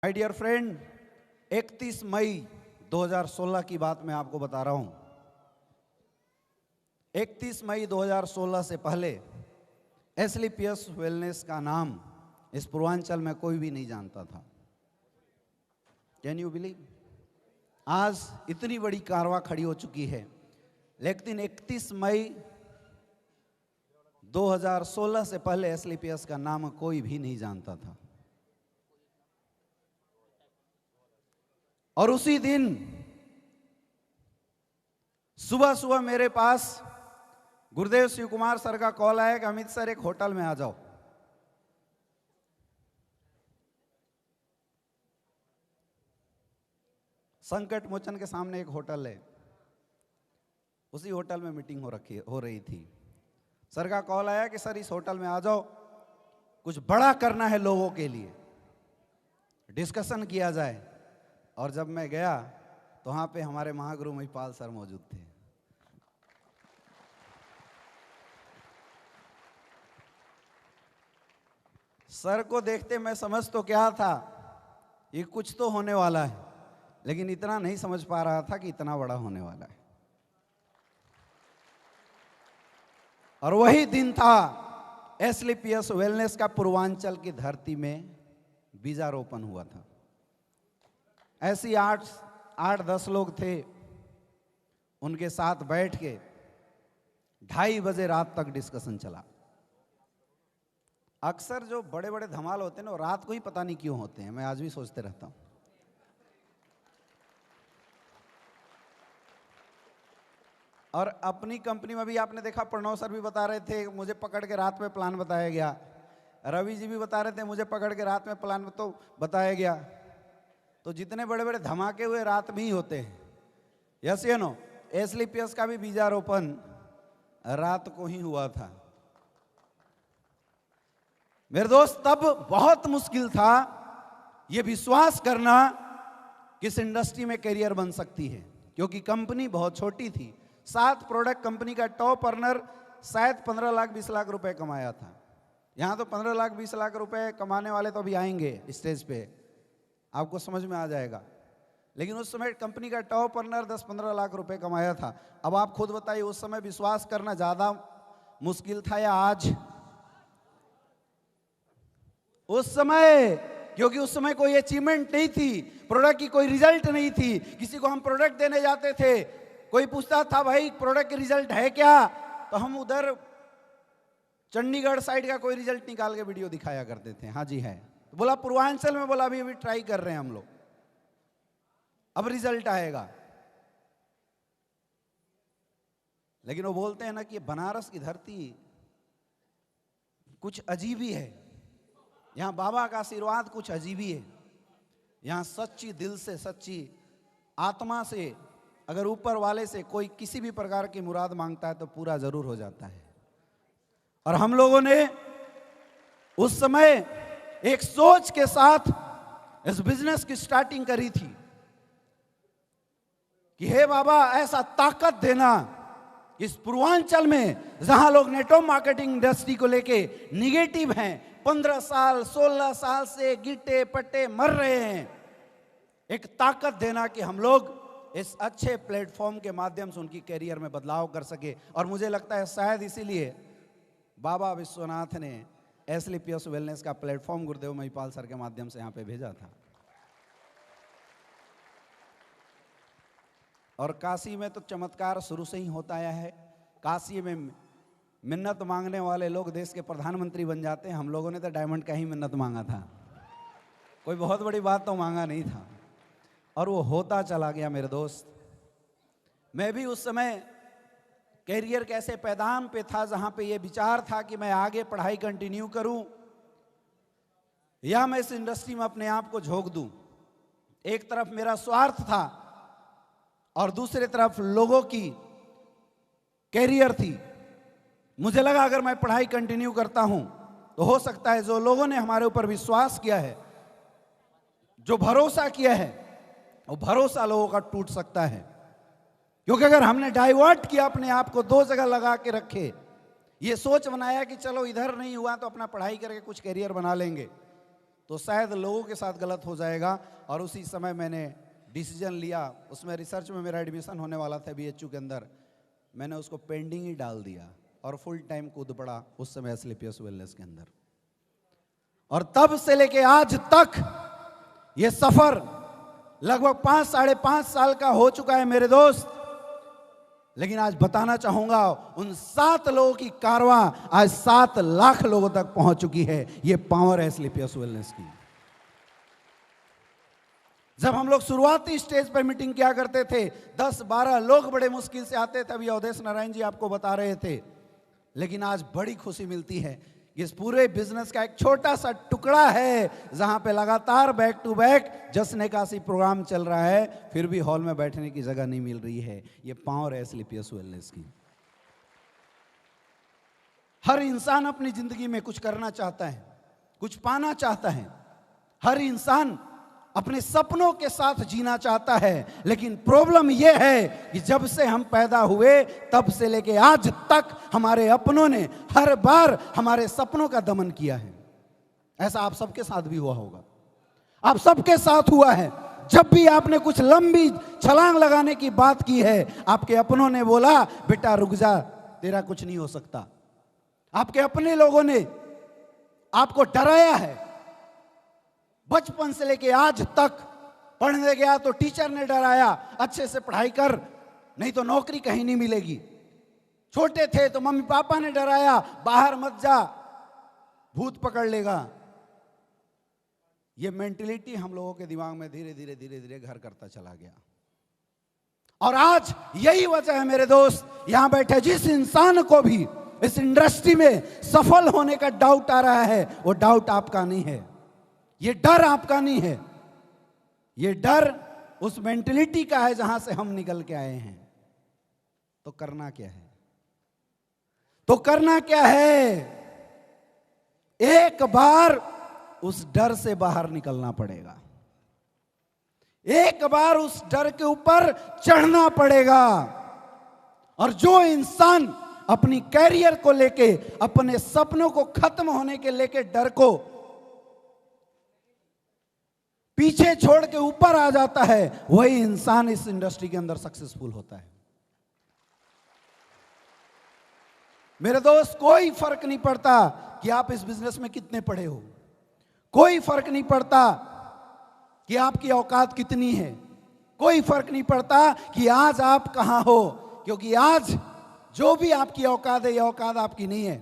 My dear friend, 31 मई 2016 की बात मैं आपको बता रहा हूं। 31 मई 2016 से पहले एसलीपीएस वेलनेस का नाम इस पूर्वांचल में कोई भी नहीं जानता था। Can you believe? आज इतनी बड़ी कारवां खड़ी हो चुकी है, लेकिन 31 मई 2016 से पहले एसलीपीएस का नाम कोई भी नहीं जानता था। और उसी दिन सुबह सुबह मेरे पास गुरुदेव शिव कुमार सर का कॉल आया कि अमित सर एक होटल में आ जाओ। संकट मोचन के सामने एक होटल है, उसी होटल में मीटिंग हो रही थी। सर का कॉल आया कि सर इस होटल में आ जाओ, कुछ बड़ा करना है लोगों के लिए, डिस्कशन किया जाए। और जब मैं गया तो वहां पे हमारे महागुरु महिपाल सर मौजूद थे। सर को देखते मैं समझ तो क्या था, ये कुछ तो होने वाला है, लेकिन इतना नहीं समझ पा रहा था कि इतना बड़ा होने वाला है। और वही दिन था एसलीपीएस वेलनेस का पूर्वांचल की धरती में बीजारोपण हुआ था। ऐसी 8-10 लोग थे, उनके साथ बैठ के 2:30 बजे रात तक डिस्कशन चला। अक्सर जो बड़े बड़े धमाल होते हैं ना, रात को ही पता नहीं क्यों होते हैं, मैं आज भी सोचते रहता हूं। और अपनी कंपनी में भी आपने देखा, प्रणव सर भी बता रहे थे, मुझे पकड़ के रात में प्लान बताया गया। रवि जी भी बता रहे थे, मुझे पकड़ के रात में प्लान तो बताया गया। तो जितने बड़े बड़े धमाके हुए रात में ही होते हैं। यस या नो? एसलीपीएस का भी बीजारोपण रात को ही हुआ था। मेरे दोस्त, तब बहुत मुश्किल था यह विश्वास करना कि इस इंडस्ट्री में करियर बन सकती है, क्योंकि कंपनी बहुत छोटी थी। 7 प्रोडक्ट कंपनी का टॉप अर्नर शायद 15 लाख 20 लाख रुपए कमाया था। यहां तो 15 लाख 20 लाख रुपए कमाने वाले तो अभी आएंगे स्टेज पे, आपको समझ में आ जाएगा। लेकिन उस समय कंपनी का टॉप अर्नर 10-15 लाख रुपए कमाया था। अब आप खुद बताइए, उस समय विश्वास करना ज्यादा मुश्किल था या आज? उस समय, क्योंकि उस समय कोई अचीवमेंट नहीं थी, प्रोडक्ट की कोई रिजल्ट नहीं थी। किसी को हम प्रोडक्ट देने जाते थे, कोई पूछता था भाई प्रोडक्ट की रिजल्ट है क्या, तो हम उधर चंडीगढ़ साइड का कोई रिजल्ट निकाल के वीडियो दिखाया करते थे। हाँ जी है, तो बोला पूर्वांचल में, बोला अभी ट्राई कर रहे हैं हम लोग, अब रिजल्ट आएगा। लेकिन वो बोलते हैं ना कि बनारस की धरती कुछ अजीब ही है, यहां बाबा का आशीर्वाद कुछ अजीब ही है। यहां सच्ची दिल से, सच्ची आत्मा से अगर ऊपर वाले से कोई किसी भी प्रकार की मुराद मांगता है तो पूरा जरूर हो जाता है। और हम लोगों ने उस समय एक सोच के साथ इस बिजनेस की स्टार्टिंग करी थी कि हे बाबा, ऐसा ताकत देना इस पूर्वांचल में जहां लोग नेटवर्क मार्केटिंग इंडस्ट्री को लेके निगेटिव हैं, 15 साल 16 साल से गिट्टे पट्टे मर रहे हैं, एक ताकत देना कि हम लोग इस अच्छे प्लेटफॉर्म के माध्यम से उनकी कैरियर में बदलाव कर सके। और मुझे लगता है शायद इसीलिए बाबा विश्वनाथ ने एसलीपीएस वेलनेस का प्लेटफॉर्म गुरुदेव महिपाल सर के माध्यम से यहां पे भेजा था। और काशी में तो चमत्कार शुरू से ही होता आया है। काशी में मिन्नत मांगने वाले लोग देश के प्रधानमंत्री बन जाते हैं। हम लोगों ने तो डायमंड का ही मिन्नत मांगा था, कोई बहुत बड़ी बात तो मांगा नहीं था, और वो होता चला गया। मेरे दोस्त, मैं भी उस समय कैरियर कैसे पैदान पे था, जहां पे ये विचार था कि मैं आगे पढ़ाई कंटिन्यू करूं या मैं इस इंडस्ट्री में अपने आप को झोंक दूं। एक तरफ मेरा स्वार्थ था और दूसरी तरफ लोगों की कैरियर थी। मुझे लगा अगर मैं पढ़ाई कंटिन्यू करता हूं तो हो सकता है जो लोगों ने हमारे ऊपर विश्वास किया है, जो भरोसा किया है, वो भरोसा लोगों का टूट सकता है। क्योंकि अगर हमने डाइवर्ट किया, अपने आप को 2 जगह लगा के रखे, ये सोच बनाया कि चलो इधर नहीं हुआ तो अपना पढ़ाई करके कुछ करियर बना लेंगे, तो शायद लोगों के साथ गलत हो जाएगा। और उसी समय मैंने डिसीजन लिया, उसमें रिसर्च में मेरा एडमिशन होने वाला था BHU के अंदर, मैंने उसको पेंडिंग ही डाल दिया और फुल टाइम कूद पड़ा उस समय एस्क्लेपियस वेलनेस के अंदर। और तब से लेके आज तक ये सफर लगभग 5-5.5 साल का हो चुका है मेरे दोस्त। लेकिन आज बताना चाहूंगा उन 7 लोगों की कारवां आज 7 लाख लोगों तक पहुंच चुकी है। ये पावर है एस्क्लेपियस वेलनेस की। जब हम लोग शुरुआती स्टेज पर मीटिंग किया करते थे, 10-12 लोग बड़े मुश्किल से आते थे, अभी अवधेश नारायण जी आपको बता रहे थे। लेकिन आज बड़ी खुशी मिलती है, इस पूरे बिजनेस का एक छोटा सा टुकड़ा है जहां पे लगातार बैक टू बैक जश्न एकादशी प्रोग्राम चल रहा है, फिर भी हॉल में बैठने की जगह नहीं मिल रही है। ये पावर है एस्क्लेपियस वेलनेस की। हर इंसान अपनी जिंदगी में कुछ करना चाहता है, कुछ पाना चाहता है। हर इंसान अपने सपनों के साथ जीना चाहता है। लेकिन प्रॉब्लम यह है कि जब से हम पैदा हुए तब से लेके आज तक हमारे अपनों ने हर बार हमारे सपनों का दमन किया है। ऐसा आप सबके साथ भी हुआ होगा, आप सबके साथ हुआ है। जब भी आपने कुछ लंबी छलांग लगाने की बात की है, आपके अपनों ने बोला बेटा रुक जा, तेरा कुछ नहीं हो सकता। आपके अपने लोगों ने आपको डराया है। बचपन से लेके आज तक पढ़ने गया तो टीचर ने डराया, अच्छे से पढ़ाई कर नहीं तो नौकरी कहीं नहीं मिलेगी। छोटे थे तो मम्मी पापा ने डराया, बाहर मत जा, भूत पकड़ लेगा। ये मेंटेलिटी हम लोगों के दिमाग में धीरे धीरे घर करता चला गया। और आज यही वजह है मेरे दोस्त, यहां बैठे जिस इंसान को भी इस इंडस्ट्री में सफल होने का डाउट आ रहा है, वो डाउट आपका नहीं है, ये डर आपका नहीं है। ये डर उस मेंटेलिटी का है जहां से हम निकल के आए हैं। तो करना क्या है? तो करना क्या है? एक बार उस डर से बाहर निकलना पड़ेगा, एक बार उस डर के ऊपर चढ़ना पड़ेगा। और जो इंसान अपनी कैरियर को लेके, अपने सपनों को खत्म होने के लेके डर को पीछे छोड़ के ऊपर आ जाता है, वही इंसान इस इंडस्ट्री के अंदर सक्सेसफुल होता है। मेरे दोस्त, कोई फर्क नहीं पड़ता कि आप इस बिजनेस में कितने पढ़े हो, कोई फर्क नहीं पड़ता कि आपकी औकात कितनी है, कोई फर्क नहीं पड़ता कि आज आप कहां हो, क्योंकि आज जो भी आपकी औकात है, यह औकात आपकी नहीं है।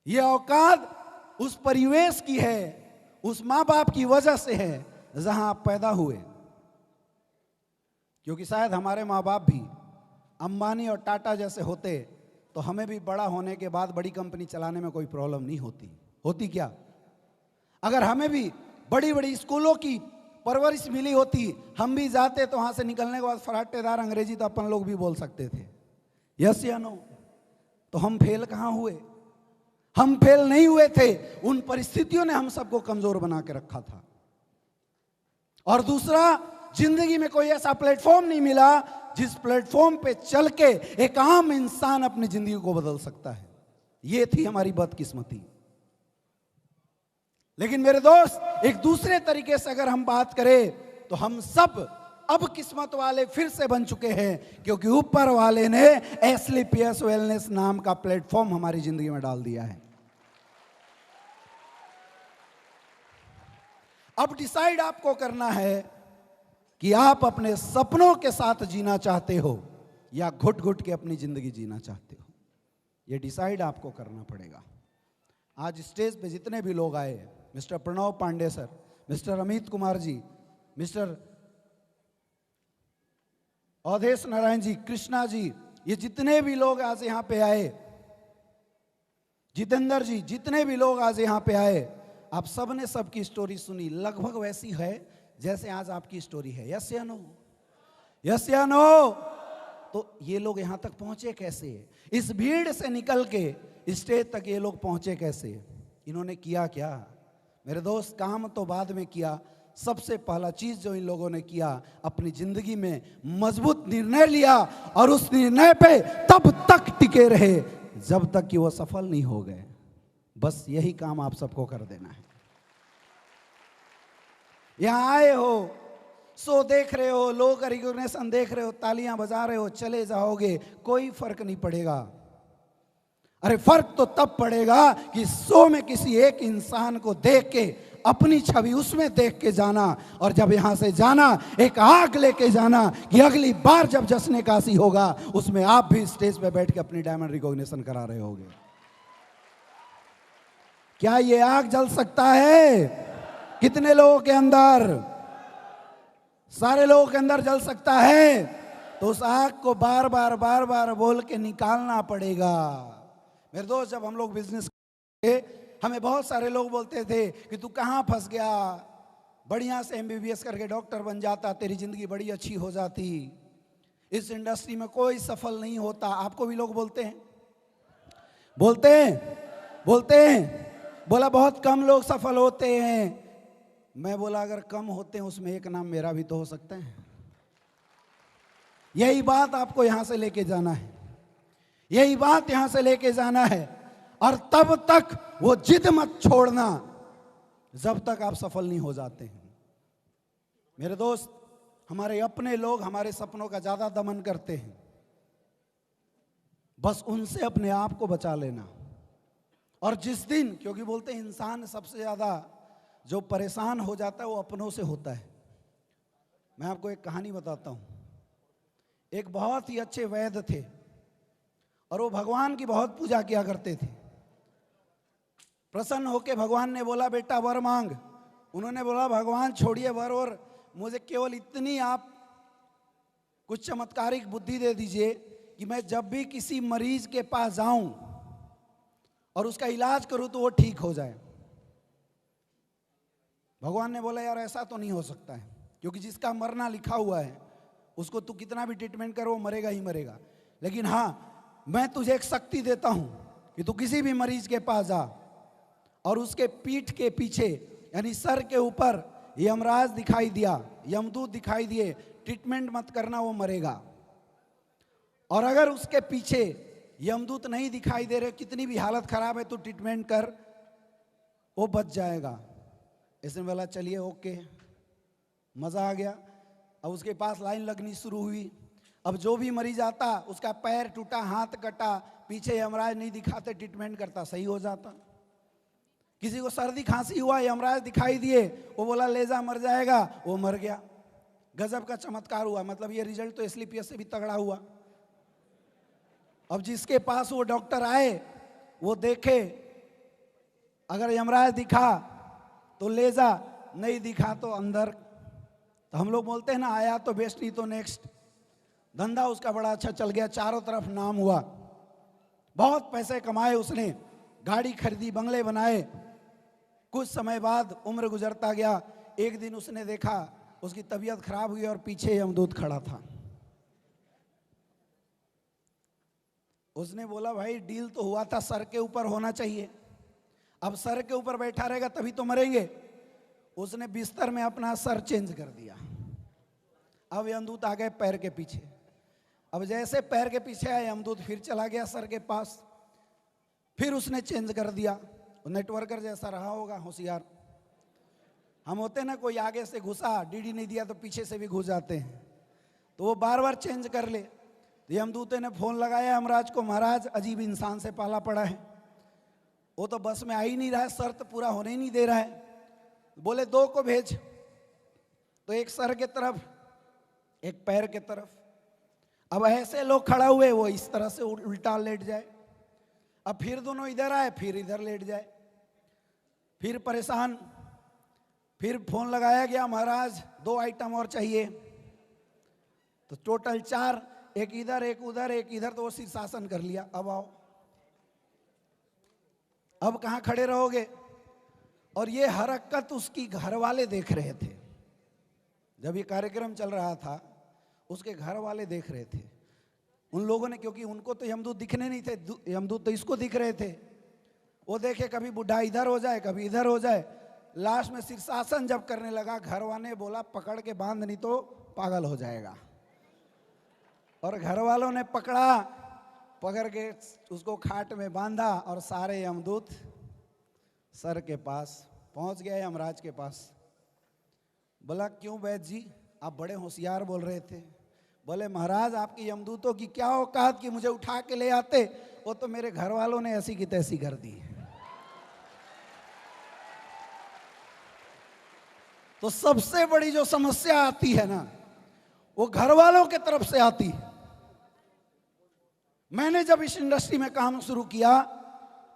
यह औकात उस परिवेश की है, उस मां बाप की वजह से है जहां आप पैदा हुए। क्योंकि शायद हमारे मां बाप भी अंबानी और टाटा जैसे होते तो हमें भी बड़ा होने के बाद बड़ी कंपनी चलाने में कोई प्रॉब्लम नहीं होती। होती क्या? अगर हमें भी बड़ी बड़ी स्कूलों की परवरिश मिली होती, हम भी जाते तो वहां से निकलने के बाद फराटेदार अंग्रेजी तो अपन लोग भी बोल सकते थे, यस या नो। तो हम फेल कहां हुए? हम फेल नहीं हुए थे, उन परिस्थितियों ने हम सबको कमजोर बना के रखा था। और दूसरा, जिंदगी में कोई ऐसा प्लेटफॉर्म नहीं मिला जिस प्लेटफॉर्म पे चल के एक आम इंसान अपनी जिंदगी को बदल सकता है। ये थी हमारी बदकिस्मती। लेकिन मेरे दोस्त, एक दूसरे तरीके से अगर हम बात करें तो हम सब अब किस्मत वाले फिर से बन चुके हैं, क्योंकि ऊपर वाले ने एस्क्लेपियस वेलनेस नाम का प्लेटफॉर्म हमारी जिंदगी में डाल दिया है। अब डिसाइड आपको करना है कि आप अपने सपनों के साथ जीना चाहते हो या घुट घुट के अपनी जिंदगी जीना चाहते हो। यह डिसाइड आपको करना पड़ेगा। आज स्टेज पे जितने भी लोग आए, mister Pranav Pandey sir, mister Amit Kumar ji, mister Awadhesh Narayan ji, Krishna ji, ये जितने भी लोग आज यहां पे आए, जितेंद्र जी, जितने भी लोग आज यहां पे आए, आप सबने सबकी स्टोरी सुनी, लगभग वैसी है जैसे आज आपकी स्टोरी है। यस या नो? यस या नो? तो ये लोग यहां तक पहुंचे कैसे? इस भीड़ से निकल के स्टेज तक ये लोग पहुंचे कैसे? इन्होंने किया क्या? मेरे दोस्त, काम तो बाद में किया, सबसे पहला चीज जो इन लोगों ने किया, अपनी जिंदगी में मजबूत निर्णय लिया और उस निर्णय पे तब तक टिके रहे जब तक कि वो सफल नहीं हो गए। बस यही काम आप सबको कर देना है। यहां आए हो, शो देख रहे हो, लोग रिकॉग्निशन देख रहे हो, तालियां बजा रहे हो, चले जाओगे, कोई फर्क नहीं पड़ेगा। अरे फर्क तो तब पड़ेगा कि शो में किसी एक इंसान को देख के अपनी छवि उसमें देख के जाना, और जब यहां से जाना एक आग लेके जाना कि अगली बार जब जश्न काशी होगा उसमें आप भी स्टेज पे बैठ के अपनी डायमंड रिकॉग्निशन करा रहे होगे। क्या ये आग जल सकता है? कितने लोगों के अंदर? सारे लोगों के अंदर जल सकता है। तो उस आग को बार बार बोल के निकालना पड़ेगा। मेरे दोस्त, जब हम लोग बिजनेस हमें बहुत सारे लोग बोलते थे कि तू कहाँ फंस गया, बढ़िया से एमबीबीएस करके डॉक्टर बन जाता, तेरी जिंदगी बड़ी अच्छी हो जाती, इस इंडस्ट्री में कोई सफल नहीं होता। आपको भी लोग बोलते हैं? बोलते हैं। बोला बहुत कम लोग सफल होते हैं। मैं बोला अगर कम होते हैं उसमें एक नाम मेरा भी तो हो सकता है। यही बात आपको यहां से लेके जाना है, यही बात यहां से लेके जाना है। और तब तक वो जिद मत छोड़ना जब तक आप सफल नहीं हो जाते हैं। मेरे दोस्त, हमारे अपने लोग हमारे सपनों का ज्यादा दमन करते हैं, बस उनसे अपने आप को बचा लेना। और जिस दिन, क्योंकि बोलते हैं इंसान सबसे ज्यादा जो परेशान हो जाता है वो अपनों से होता है। मैं आपको एक कहानी बताता हूं। एक बहुत ही अच्छे वैद्य थे और वो भगवान की बहुत पूजा किया करते थे। प्रसन्न होके भगवान ने बोला बेटा वर मांग। उन्होंने बोला भगवान छोड़िए वर, और मुझे केवल इतनी आप कुछ चमत्कारिक बुद्धि दे दीजिए कि मैं जब भी किसी मरीज के पास जाऊं और उसका इलाज करूं तो वो ठीक हो जाए। भगवान ने बोला यार ऐसा तो नहीं हो सकता है, क्योंकि जिसका मरना लिखा हुआ है उसको तू कितना भी ट्रीटमेंट करो वो मरेगा ही मरेगा। लेकिन हाँ, मैं तुझे एक शक्ति देता हूं कि तू किसी भी मरीज के पास जा और उसके पीठ के पीछे यानी सर के ऊपर यमराज दिखाई दिया, यमदूत दिखाई दिए, ट्रीटमेंट मत करना वो मरेगा। और अगर उसके पीछे यमदूत नहीं दिखाई दे रहे, कितनी भी हालत खराब है तो ट्रीटमेंट कर, वो बच जाएगा। इसने बोला चलिए ओके, मजा आ गया। अब उसके पास लाइन लगनी शुरू हुई। अब जो भी मरीज आता उसका पैर टूटा, हाथ कटा, पीछे यमराज नहीं दिखाते, ट्रीटमेंट करता, सही हो जाता। किसी को सर्दी खांसी हुआ, यमराज दिखाई दिए, वो बोला ले जा मर जाएगा, वो मर गया। गजब का चमत्कार हुआ। मतलब ये रिजल्ट तो एसलीपीएस से भी तगड़ा हुआ। अब जिसके पास वो डॉक्टर आए वो देखे, अगर यमराज दिखा तो ले जा, नहीं दिखा तो अंदर। तो हम लोग बोलते हैं ना, आया तो बेस्ट नहीं तो नेक्स्ट। धंधा उसका बड़ा अच्छा चल गया, चारों तरफ नाम हुआ, बहुत पैसे कमाए उसने, गाड़ी खरीदी, बंगले बनाए। कुछ समय बाद उम्र गुजरता गया। एक दिन उसने देखा उसकी तबीयत खराब हुई और पीछे यमदूत खड़ा था। उसने बोला भाई डील तो हुआ था सर के ऊपर होना चाहिए, अब सर के ऊपर बैठा रहेगा तभी तो मरेंगे। उसने बिस्तर में अपना सर चेंज कर दिया। अब यमदूत आ गए पैर के पीछे। अब जैसे पैर के पीछे आया यमदूत फिर चला गया सर के पास, फिर उसने चेंज कर दिया। नेटवर्कर जैसा रहा होगा, होशियार। हम होते ना, कोई आगे से घुसा, डीडी नहीं दिया तो पीछे से भी घुस जाते हैं, तो वो बार बार चेंज कर ले। यमदूत ने फोन लगाया यमराज को, महाराज अजीब इंसान से पाला पड़ा है, वो तो बस में आ ही नहीं रहा है, शर्त पूरा होने ही नहीं दे रहा है। बोले दो को भेज। तो एक सर के तरफ, एक पैर के तरफ। अब ऐसे लोग खड़ा हुए, वो इस तरह से उल्टा लेट जाए। अब फिर दोनों इधर आए, फिर इधर लेट जाए, फिर परेशान। फिर फोन लगाया गया, महाराज 2 आइटम और चाहिए। तो टोटल 4, एक इधर एक उधर एक इधर, तो वो शीर्षासन कर लिया। अब आओ, अब कहां खड़े रहोगे? और ये हरकत उसकी घर वाले देख रहे थे। जब ये कार्यक्रम चल रहा था उसके घर वाले देख रहे थे। उन लोगों ने, क्योंकि उनको तो यमदूत दिखने नहीं थे, यमदूत तो इसको दिख रहे थे। वो देखे कभी बुढ़ा इधर हो जाए, कभी इधर हो जाए। लास्ट में शीर्षासन जब करने लगा, घर वाले बोला पकड़ के बांध नहीं तो पागल हो जाएगा। और घर वालों ने पकड़ के उसको खाट में बांधा और सारे यमदूत सर के पास पहुंच गया यमराज के पास। बोला क्यों वैद्य जी, आप बड़े होशियार बोल रहे थे। बोले महाराज आपके यमदूतों की क्या औकात कि मुझे उठा के ले आते, वो तो मेरे घर वालों ने ऐसी की तैसी कर दी। तो सबसे बड़ी जो समस्या आती है ना, वो घर वालों के तरफ से आती है। मैंने जब इस इंडस्ट्री में काम शुरू किया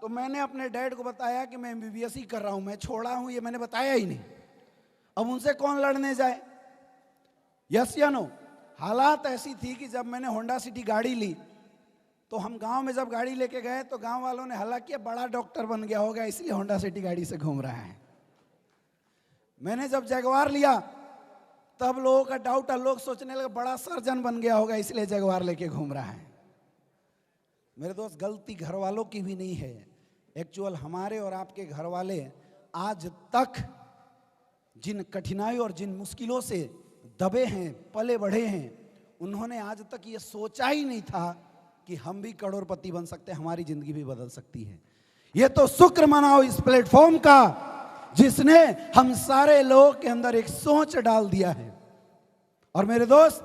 तो मैंने अपने डैड को बताया कि मैं एमबीबीएस ही कर रहा हूं, मैं छोड़ा हूं, ये मैंने बताया ही नहीं। अब उनसे कौन लड़ने जाए, यस या नो। हालात ऐसी थी कि जब मैंने होंडा सिटी गाड़ी ली तो हम गांव में जब गाड़ी लेके गए तो गांव वालों ने हल्ला किया, बड़ा डॉक्टर बन गया होगा इसलिए होंडा सिटी गाड़ी से घूम रहा है। मैंने जब जगवार लिया तब लोगों का डाउट, लोग सोचने लगे बड़ा सर्जन बन गया होगा इसलिए जगवार लेके घूम रहा है। मेरे दोस्त, गलती घर वालों की भी नहीं है, एक्चुअल हमारे और आपके घर वाले आज तक जिन कठिनाइयों और जिन मुश्किलों से दबे हैं, पले बढ़े हैं, उन्होंने आज तक ये सोचा ही नहीं था कि हम भी करोड़पति बन सकते हैं, हमारी जिंदगी भी बदल सकती है। ये तो शुक्र मनाओ इस प्लेटफॉर्म का जिसने हम सारे लोगों के अंदर एक सोच डाल दिया है। और मेरे दोस्त,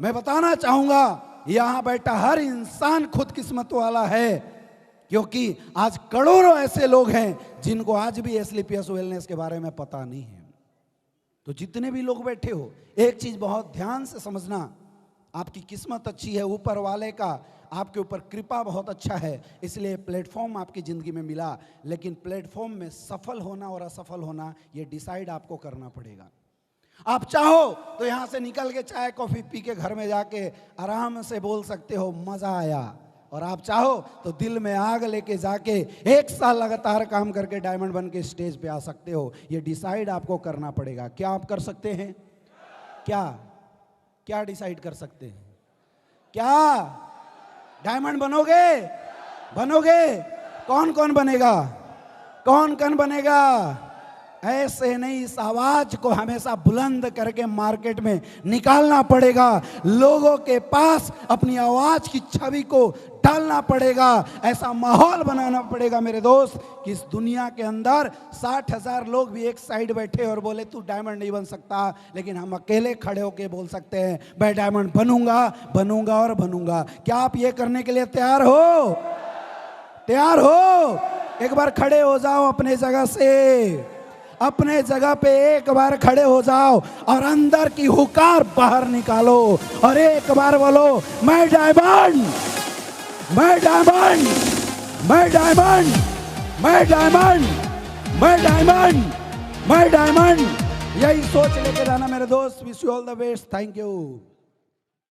मैं बताना चाहूंगा यहां बैठा हर इंसान खुद किस्मत वाला है, क्योंकि आज करोड़ों ऐसे लोग हैं जिनको आज भी एस्क्लेपियस वेलनेस के बारे में पता नहीं है। तो जितने भी लोग बैठे हो, एक चीज बहुत ध्यान से समझना, आपकी किस्मत अच्छी है, ऊपर वाले का आपके ऊपर कृपा बहुत अच्छा है, इसलिए प्लेटफॉर्म आपकी ज़िंदगी में मिला। लेकिन प्लेटफॉर्म में सफल होना और असफल होना ये डिसाइड आपको करना पड़ेगा। आप चाहो तो यहाँ से निकल के चाय कॉफ़ी पी के घर में जाके आराम से बोल सकते हो मज़ा आया, और आप चाहो तो दिल में आग लेके जाके 1 साल लगातार काम करके डायमंड बन के स्टेज पे आ सकते हो। ये डिसाइड आपको करना पड़ेगा। क्या आप कर सकते हैं? क्या क्या डिसाइड कर सकते हैं? क्या डायमंड बनोगे? बनोगे? कौन कौन बनेगा? कौन कौन बनेगा? ऐसे नहीं, इस आवाज को हमेशा बुलंद करके मार्केट में निकालना पड़ेगा, लोगों के पास अपनी आवाज की छवि को डालना पड़ेगा, ऐसा माहौल बनाना पड़ेगा मेरे दोस्त कि इस दुनिया के अंदर 60,000 लोग भी एक साइड बैठे और बोले तू डायमंड नहीं बन सकता, लेकिन हम अकेले खड़े होके बोल सकते हैं मैं डायमंड बनूंगा, बनूंगा और बनूंगा। क्या आप ये करने के लिए तैयार हो? तैयार हो? एक बार खड़े हो जाओ अपने जगह से, अपने जगह पे एक बार खड़े हो जाओ और अंदर की हुकार बाहर निकालो और एक बार बोलो मैं डायमंड, मैं डायमंड, मैं डायमंड, मैं डायमंड, मैं डायमंड, मैं डायमंड। यही सोच लेके जाना मेरे दोस्त। Wish you all the best. Thank you.